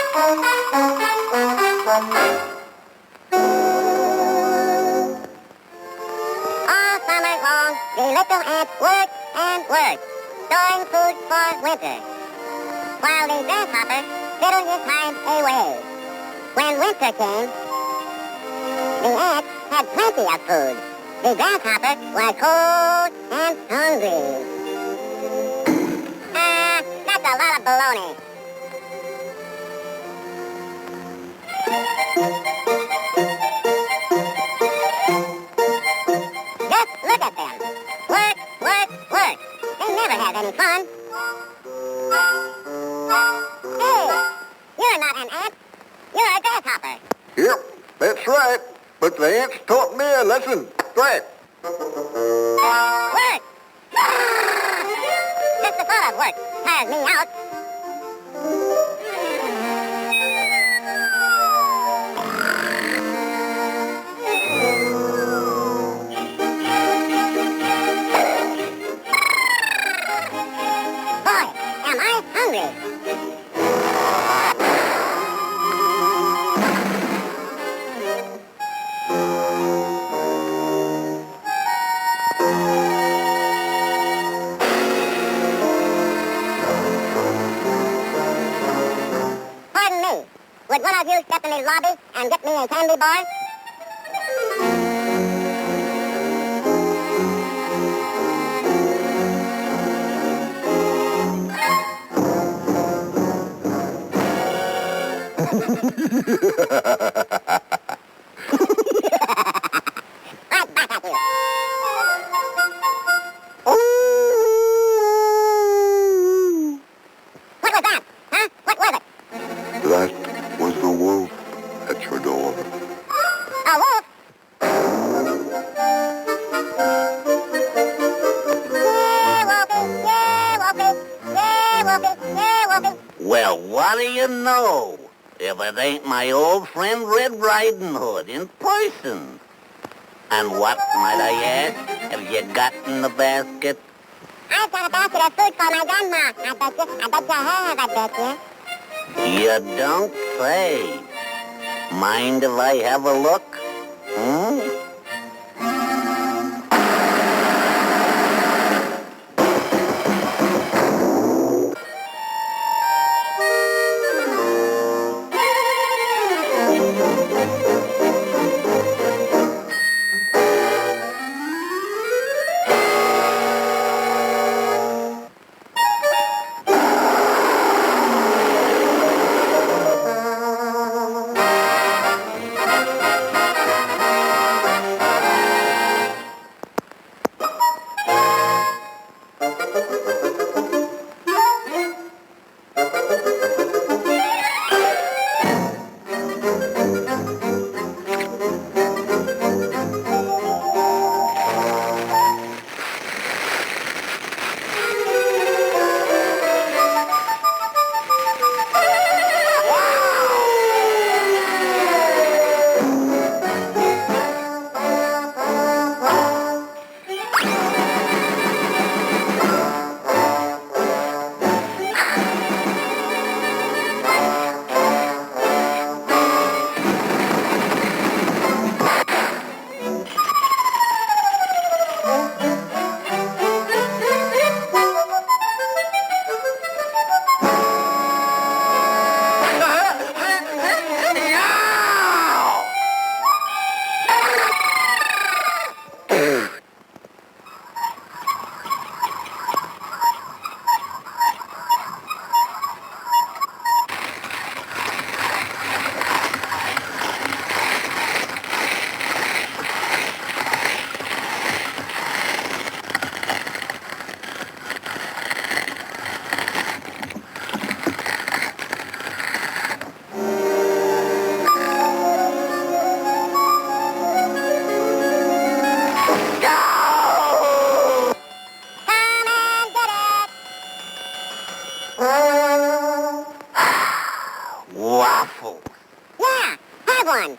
All summer long, the little ants work and work, storing food for winter, while the grasshopper fiddled his hive away. When winter came, the ants had plenty of food. The grasshopper was cold and hungry. That's a lot of baloney. Just look at them. Work, work, work. They never have any fun. Hey, you're not an ant. You're a grasshopper. Yep, that's right. But the ants taught me a lesson. Right. Work! Just the thought of work tires me out. Boy, am I hungry. Pardon me. Would one of you step in the lobby and get me a candy bar? Right back at you. What was that? Huh? What was it? That was the wolf at your door. A wolf? Yeah, Wolfie, yeah, Wolfie, yeah, Wolfie, yeah, Wolfie. Well, what do you know? If it ain't my old friend Red Riding Hood in person. And what, might I ask, have you got in the basket? I've got a basket of food for my grandma. I bet you have, I bet you. You don't say. Mind if I have a look? Hmm? Yeah, have one.